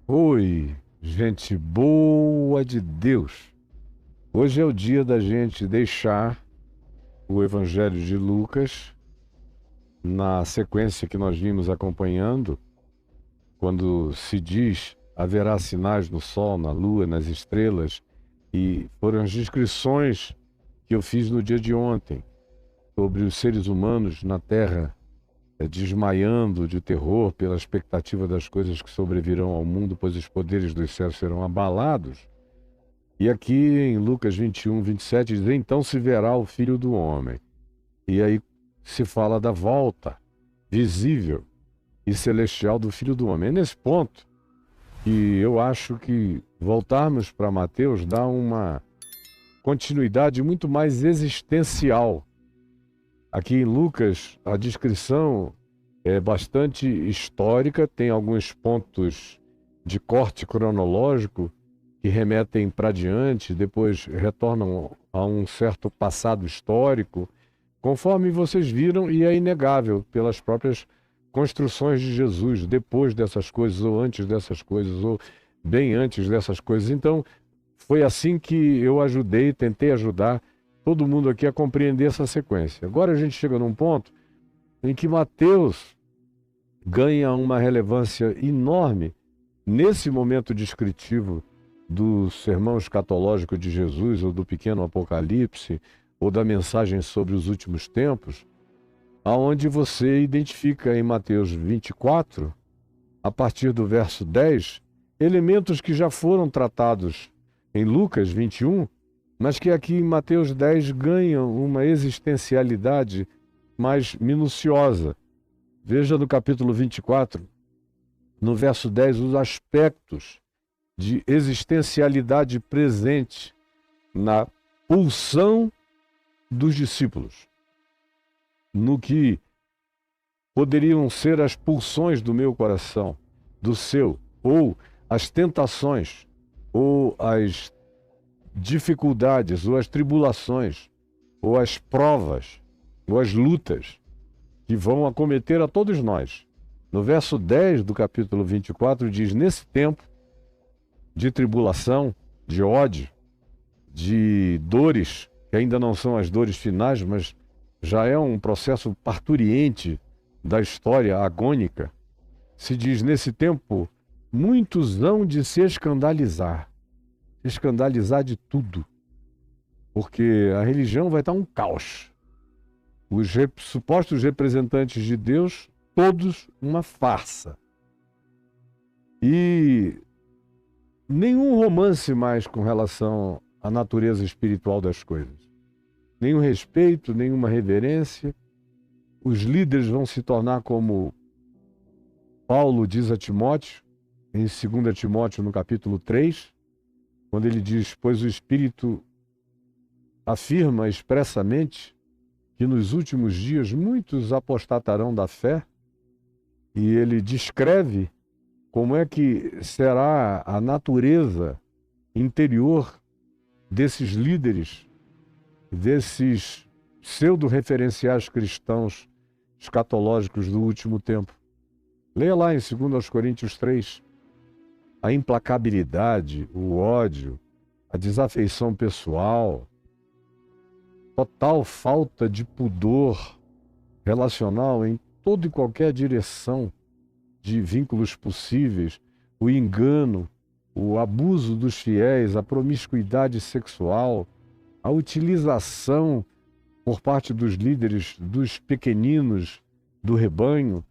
Oi, gente boa de Deus. Hoje é o dia da gente deixar o Evangelho de Lucas na sequência que nós vimos acompanhando, quando se diz haverá sinais no sol, na lua, nas estrelas, e foram as descrições que eu fiz no dia de ontem sobre os seres humanos na Terra desmaiando de terror pela expectativa das coisas que sobrevirão ao mundo, pois os poderes dos céus serão abalados. E aqui em Lucas 21, 27, diz: então se verá o Filho do Homem. E aí se fala da volta visível e celestial do Filho do Homem. É nesse ponto que eu acho que voltarmos para Mateus dá uma continuidade muito mais existencial. Aqui em Lucas, a descrição é bastante histórica, tem alguns pontos de corte cronológico que remetem para diante, depois retornam a um certo passado histórico, conforme vocês viram, e é inegável pelas próprias construções de Jesus, depois dessas coisas, ou antes dessas coisas, ou bem antes dessas coisas. Então, foi assim que eu tentei ajudar todo mundo aqui a compreender essa sequência. Agora a gente chega num ponto em que Mateus ganha uma relevância enorme nesse momento descritivo do sermão escatológico de Jesus, ou do pequeno Apocalipse, ou da mensagem sobre os últimos tempos, aonde você identifica em Mateus 24, a partir do verso 10, elementos que já foram tratados em Lucas 21, mas que aqui em Mateus 10 ganham uma existencialidade mais minuciosa. Veja no capítulo 24, no verso 10, os aspectos de existencialidade presente na pulsão dos discípulos, no que poderiam ser as pulsões do meu coração, do seu, ou as tentações, ou as dificuldades, ou as tribulações, ou as provas, ou as lutas que vão acometer a todos nós. No verso 10 do capítulo 24 diz: nesse tempo de tribulação, de ódio, de dores, que ainda não são as dores finais, mas já é um processo parturiente da história agônica, se diz: nesse tempo muitos hão de se escandalizar de tudo, porque a religião vai estar um caos. Os supostos representantes de Deus, todos uma farsa. E nenhum romance mais com relação à natureza espiritual das coisas. Nenhum respeito, nenhuma reverência. Os líderes vão se tornar como Paulo diz a Timóteo, em 2 Timóteo, no capítulo 3, quando ele diz: pois o Espírito afirma expressamente que nos últimos dias muitos apostatarão da fé, e ele descreve como é que será a natureza interior desses líderes, desses pseudo-referenciais cristãos escatológicos do último tempo. Leia lá em 2 Coríntios 3, a implacabilidade, o ódio, a desafeição pessoal, total falta de pudor relacional em toda e qualquer direção de vínculos possíveis, o engano, o abuso dos fiéis, a promiscuidade sexual, a utilização por parte dos líderes dos pequeninos do rebanho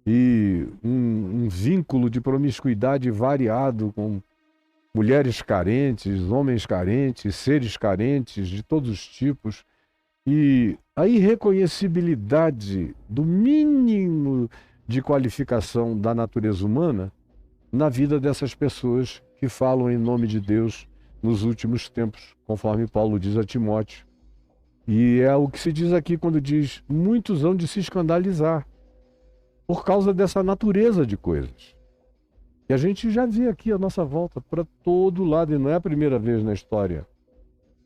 e um vínculo de promiscuidade variado com mulheres carentes, homens carentes, seres carentes de todos os tipos, e a irreconhecibilidade do mínimo de qualificação da natureza humana na vida dessas pessoas que falam em nome de Deus nos últimos tempos, conforme Paulo diz a Timóteo. E é o que se diz aqui quando diz: muitos hão de se escandalizar por causa dessa natureza de coisas. E a gente já vê aqui a nossa volta para todo lado, e não é a primeira vez na história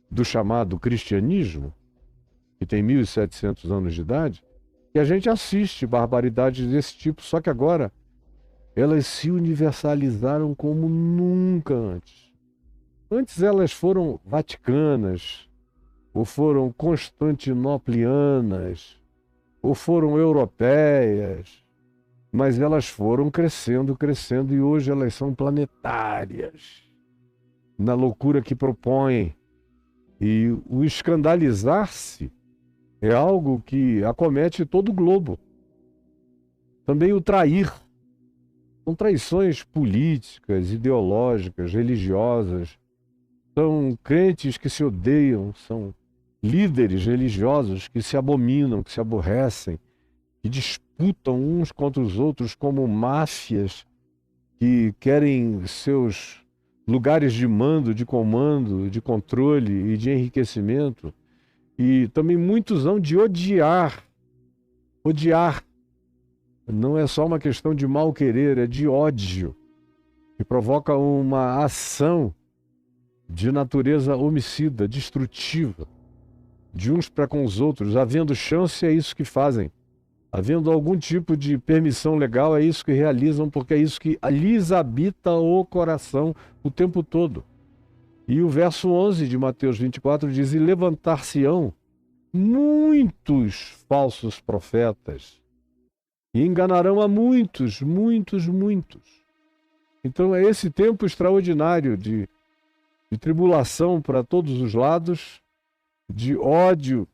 do chamado cristianismo, que tem 1.700 anos de idade, que a gente assiste barbaridades desse tipo, só que agora elas se universalizaram como nunca antes. Antes elas foram vaticanas, ou foram constantinoplianas, ou foram europeias, mas elas foram crescendo, crescendo, e hoje elas são planetárias, na loucura que propõem. E o escandalizar-se é algo que acomete todo o globo. Também o trair. São traições políticas, ideológicas, religiosas. São crentes que se odeiam, são líderes religiosos que se abominam, que se aborrecem, que disputam uns contra os outros como máfias que querem seus lugares de mando, de comando, de controle e de enriquecimento. E também muitos hão de odiar. Odiar não é só uma questão de mal querer, é de ódio, que provoca uma ação de natureza homicida, destrutiva, de uns para com os outros. Havendo chance, é isso que fazem. Havendo algum tipo de permissão legal, é isso que realizam, porque é isso que lhes habita o coração o tempo todo. E o verso 11 de Mateus 24 diz: e levantar-se-ão muitos falsos profetas, e enganarão a muitos, muitos, muitos. Então é esse tempo extraordinário de tribulação para todos os lados, de ódio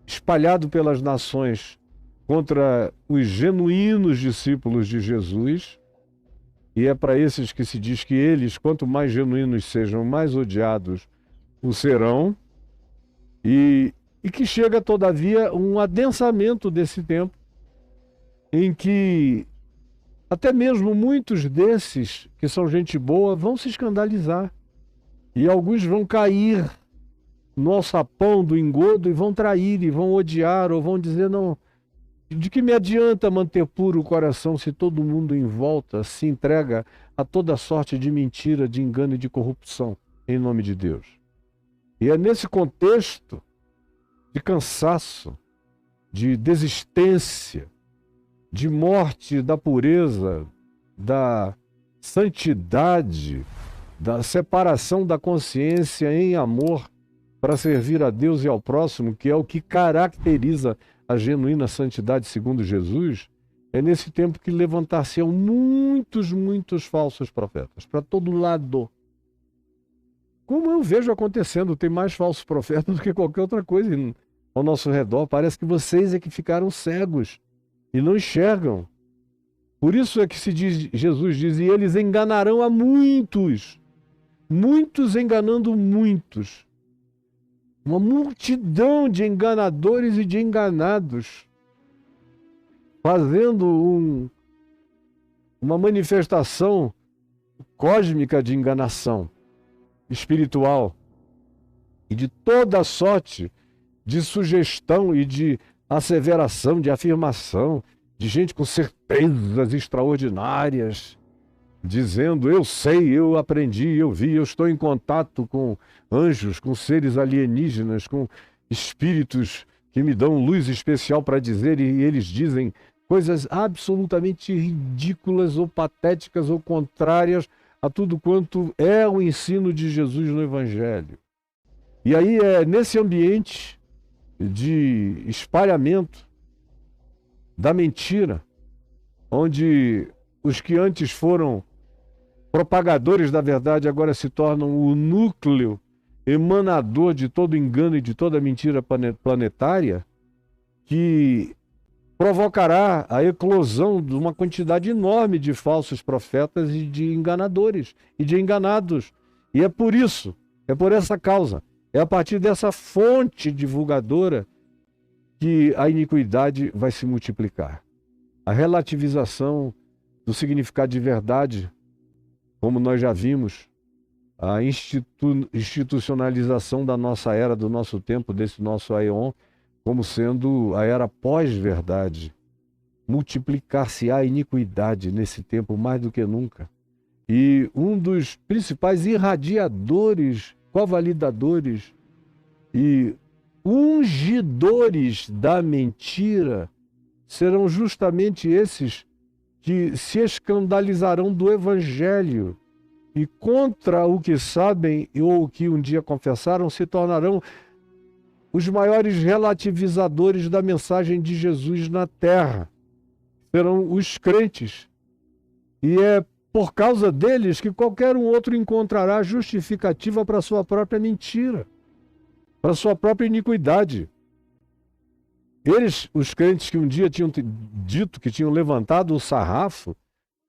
espalhado pelas nações contra os genuínos discípulos de Jesus, e é para esses que se diz que eles, quanto mais genuínos sejam, mais odiados o serão, e que chega, todavia, um adensamento desse tempo, em que até mesmo muitos desses, que são gente boa, vão se escandalizar, e alguns vão cair no alçapão do engodo e vão trair, e vão odiar, ou vão dizer: não, de que me adianta manter puro o coração se todo mundo em volta se entrega a toda sorte de mentira, de engano e de corrupção, em nome de Deus? E é nesse contexto de cansaço, de desistência, de morte da pureza, da santidade, da separação da consciência em amor para servir a Deus e ao próximo, que é o que caracteriza a genuína santidade segundo Jesus. É nesse tempo que levantar-se-ão muitos, muitos falsos profetas, para todo lado. Como eu vejo acontecendo, tem mais falsos profetas do que qualquer outra coisa ao nosso redor. Parece que vocês é que ficaram cegos e não enxergam. Por isso é que Jesus diz: e eles enganarão a muitos, muitos enganando muitos. Uma multidão de enganadores e de enganados, fazendo uma manifestação cósmica de enganação espiritual e de toda sorte de sugestão e de asseveração, de afirmação, de gente com certezas extraordinárias, dizendo: eu sei, eu aprendi, eu vi, eu estou em contato com anjos, com seres alienígenas, com espíritos que me dão luz especial para dizer, e eles dizem coisas absolutamente ridículas ou patéticas ou contrárias a tudo quanto é o ensino de Jesus no Evangelho. E aí é nesse ambiente de espalhamento da mentira, onde os que antes foram propagadores da verdade agora se tornam o núcleo emanador de todo engano e de toda mentira planetária, que provocará a eclosão de uma quantidade enorme de falsos profetas e de enganadores e de enganados. E é por isso, é por essa causa, é a partir dessa fonte divulgadora que a iniquidade vai se multiplicar. A relativização do significado de verdade, como nós já vimos, a institucionalização da nossa era, do nosso tempo, desse nosso aeon, como sendo a era pós-verdade. Multiplicar-se-á a iniquidade nesse tempo mais do que nunca. E um dos principais irradiadores, covalidadores e ungidores da mentira serão justamente esses que se escandalizarão do Evangelho e contra o que sabem ou o que um dia confessaram se tornarão os maiores relativizadores da mensagem de Jesus na terra. Serão os crentes. E é por causa deles que qualquer um outro encontrará justificativa para sua própria mentira, para sua própria iniquidade. Eles, os crentes que um dia tinham dito que tinham levantado o sarrafo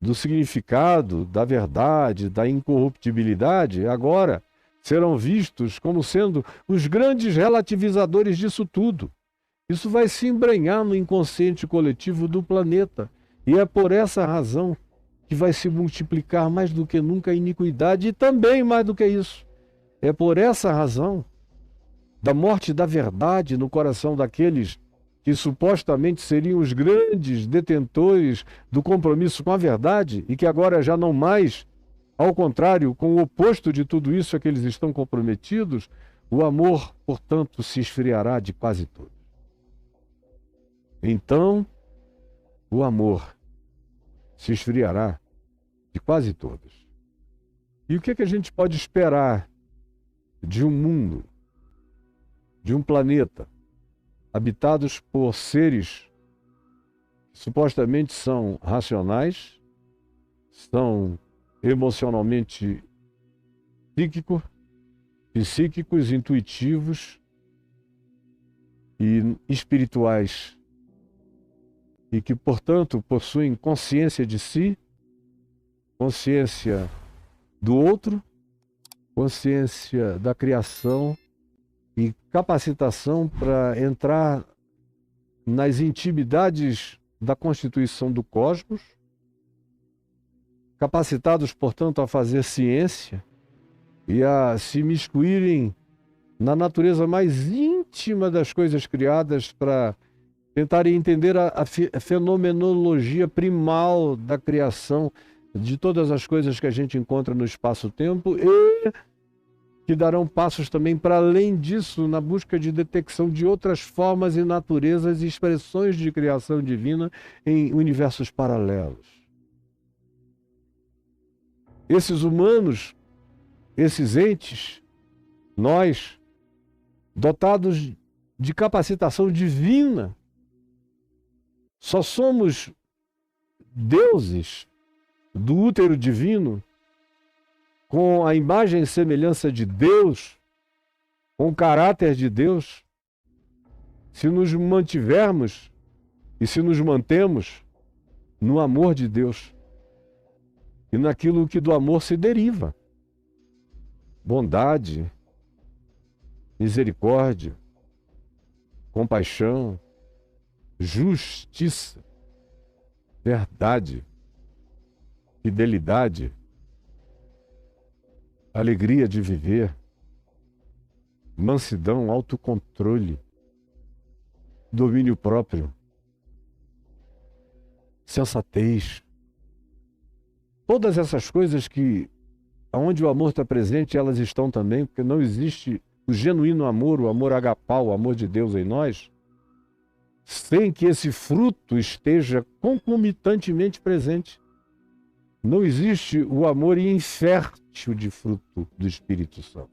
do significado, da verdade, da incorruptibilidade, agora serão vistos como sendo os grandes relativizadores disso tudo. Isso vai se embrenhar no inconsciente coletivo do planeta. E é por essa razão que vai se multiplicar mais do que nunca a iniquidade, e também mais do que isso. É por essa razão da morte da verdade no coração daqueles que supostamente seriam os grandes detentores do compromisso com a verdade e que agora já não mais, ao contrário, com o oposto de tudo isso é que eles estão comprometidos, o amor, portanto, se esfriará de quase todos. Então, o amor se esfriará de quase todos. E o que é que a gente pode esperar de um mundo, de um planeta, habitados por seres que supostamente são racionais, são emocionalmente psíquicos, intuitivos e espirituais, e que, portanto, possuem consciência de si, consciência do outro, consciência da criação e capacitação para entrar nas intimidades da constituição do cosmos, capacitados, portanto, a fazer ciência e a se miscuírem na natureza mais íntima das coisas criadas para tentarem entender a fenomenologia primal da criação de todas as coisas que a gente encontra no espaço-tempo e que darão passos também para além disso na busca de detecção de outras formas e naturezas e expressões de criação divina em universos paralelos. Esses humanos, esses entes, nós, dotados de capacitação divina, só somos deuses do útero divino, com a imagem e semelhança de Deus, com o caráter de Deus, se nos mantivermos e se nos mantemos no amor de Deus e naquilo que do amor se deriva: bondade, misericórdia, compaixão, justiça, verdade, fidelidade, alegria de viver, mansidão, autocontrole, domínio próprio, sensatez. Todas essas coisas que, onde o amor está presente, elas estão também, porque não existe o genuíno amor, o amor agapau, o amor de Deus em nós, sem que esse fruto esteja concomitantemente presente. Não existe o amor infértil de fruto do Espírito Santo.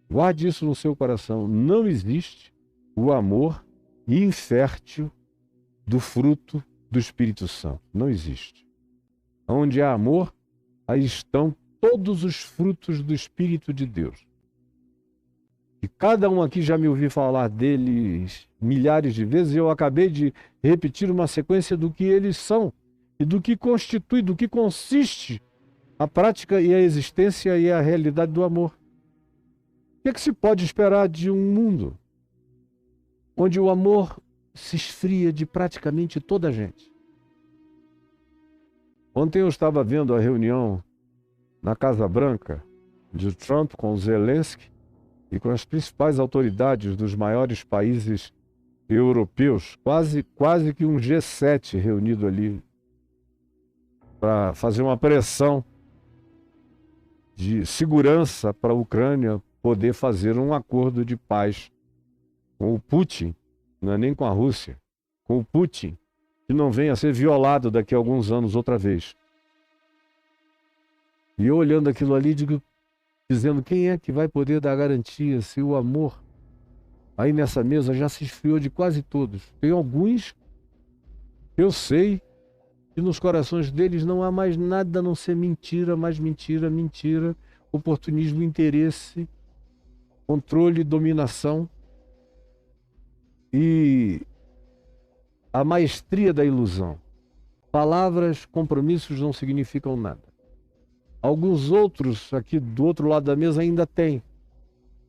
Guarde isso no seu coração. Não existe o amor infértil do fruto do Espírito Santo. Não existe. Onde há amor, aí estão todos os frutos do Espírito de Deus. E cada um aqui já me ouviu falar deles milhares de vezes, e eu acabei de repetir uma sequência do que eles são e do que constitui, do que consiste a prática e a existência e a realidade do amor. O que se pode esperar de um mundo onde o amor se esfria de praticamente toda a gente? Ontem eu estava vendo a reunião na Casa Branca de Trump com Zelensky e com as principais autoridades dos maiores países europeus, quase que um G7 reunido ali para fazer uma pressão de segurança para a Ucrânia poder fazer um acordo de paz com o Putin, não é nem com a Rússia, com o Putin, que não venha a ser violado daqui a alguns anos outra vez. E eu olhando aquilo ali, dizendo, quem é que vai poder dar garantia se o amor aí nessa mesa já se esfriou de quase todos? Tem alguns, eu sei, que nos corações deles não há mais nada a não ser mentira, mais mentira, mentira, oportunismo, interesse, controle, dominação e a maestria da ilusão. Palavras, compromissos não significam nada. Alguns outros aqui do outro lado da mesa ainda têm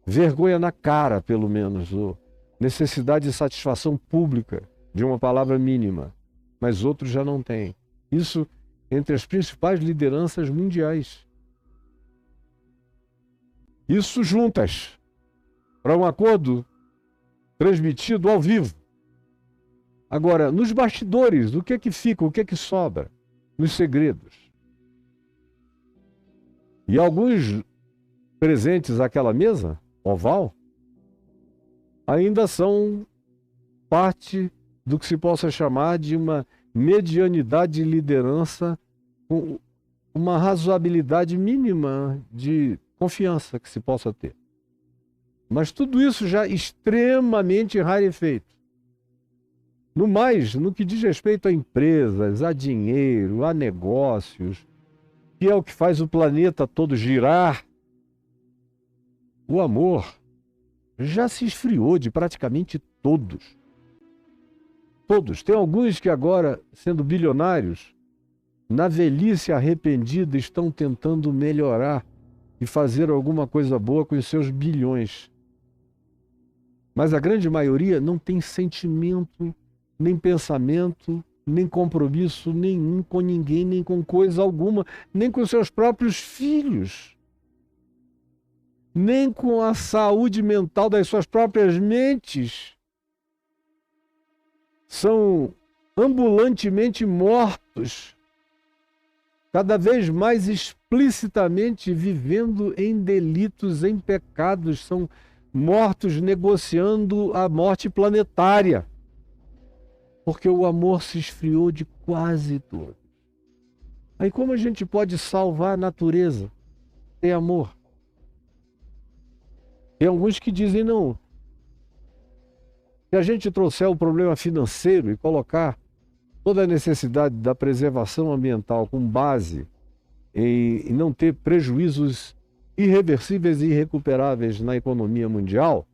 vergonha na cara, pelo menos, ou necessidade de satisfação pública de uma palavra mínima, mas outros já não têm. Isso entre as principais lideranças mundiais. Isso juntas para um acordo transmitido ao vivo. Agora, nos bastidores, o que é que fica, o que é que sobra? Nos segredos. E alguns presentes àquela mesa oval ainda são parte do que se possa chamar de uma medianidade de liderança com uma razoabilidade mínima de confiança que se possa ter. Mas tudo isso já extremamente rarefeito. No mais, no que diz respeito a empresas, a dinheiro, a negócios, que é o que faz o planeta todo girar, o amor já se esfriou de praticamente todos. Todos. Tem alguns que agora, sendo bilionários, na velhice arrependida, estão tentando melhorar e fazer alguma coisa boa com os seus bilhões. Mas a grande maioria não tem sentimento, nem pensamento, nem compromisso nenhum com ninguém, nem com coisa alguma, nem com seus próprios filhos, nem com a saúde mental das suas próprias mentes. São ambulantemente mortos, cada vez mais explicitamente vivendo em delitos, em pecados, são mortos negociando a morte planetária, porque o amor se esfriou de quase todos. Aí como a gente pode salvar a natureza? Tem amor. Tem alguns que dizem não. Se a gente trouxer o problema financeiro e colocar toda a necessidade da preservação ambiental com base em não ter prejuízos irreversíveis e irrecuperáveis na economia mundial,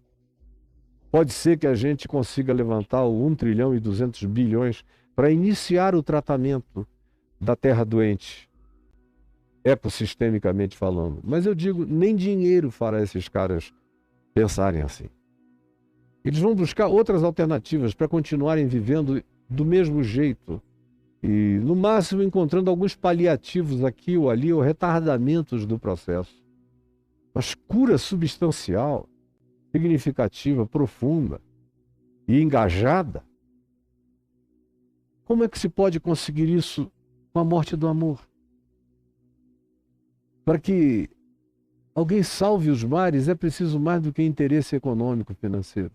pode ser que a gente consiga levantar o 1 trilhão e 200 bilhões para iniciar o tratamento da terra doente, ecossistemicamente falando. Mas eu digo, nem dinheiro fará esses caras pensarem assim. Eles vão buscar outras alternativas para continuarem vivendo do mesmo jeito e, no máximo, encontrando alguns paliativos aqui ou ali ou retardamentos do processo. Mas cura substancial, significativa, profunda e engajada, como é que se pode conseguir isso com a morte do amor? Para que alguém salve os mares é preciso mais do que interesse econômico, financeiro.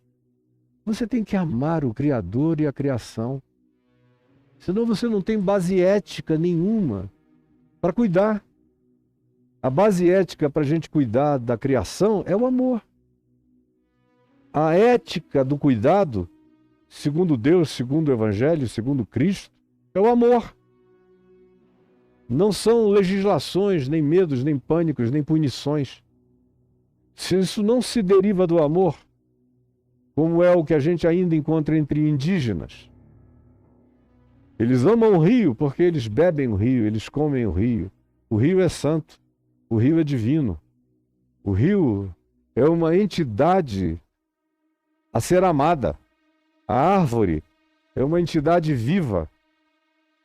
Você tem que amar o Criador e a criação. Senão você não tem base ética nenhuma para cuidar. A base ética para a gente cuidar da criação é o amor. A ética do cuidado, segundo Deus, segundo o Evangelho, segundo Cristo, é o amor. Não são legislações, nem medos, nem pânicos, nem punições. Se isso não se deriva do amor, como é o que a gente ainda encontra entre indígenas. Eles amam o rio porque eles bebem o rio, eles comem o rio. O rio é santo, o rio é divino. O rio é uma entidade a ser amada. A árvore é uma entidade viva,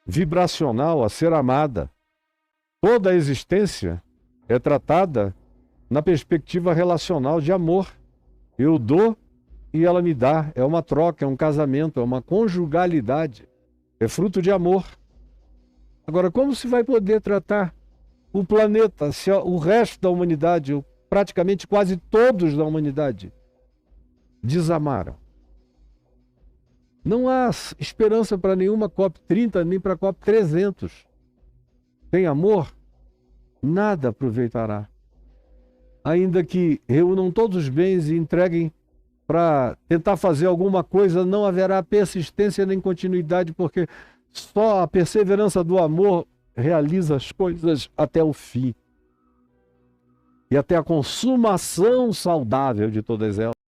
vibracional, a ser amada. Toda a existência é tratada na perspectiva relacional de amor. Eu dou e ela me dá. É uma troca, é um casamento, é uma conjugalidade. É fruto de amor. Agora, como se vai poder tratar o planeta se o resto da humanidade, ou praticamente quase todos da humanidade, desamaram? Não há esperança para nenhuma COP30, nem para COP300. Sem amor, nada aproveitará. Ainda que reúnam todos os bens e entreguem para tentar fazer alguma coisa, não haverá persistência nem continuidade, porque só a perseverança do amor realiza as coisas até o fim e até a consumação saudável de todas elas.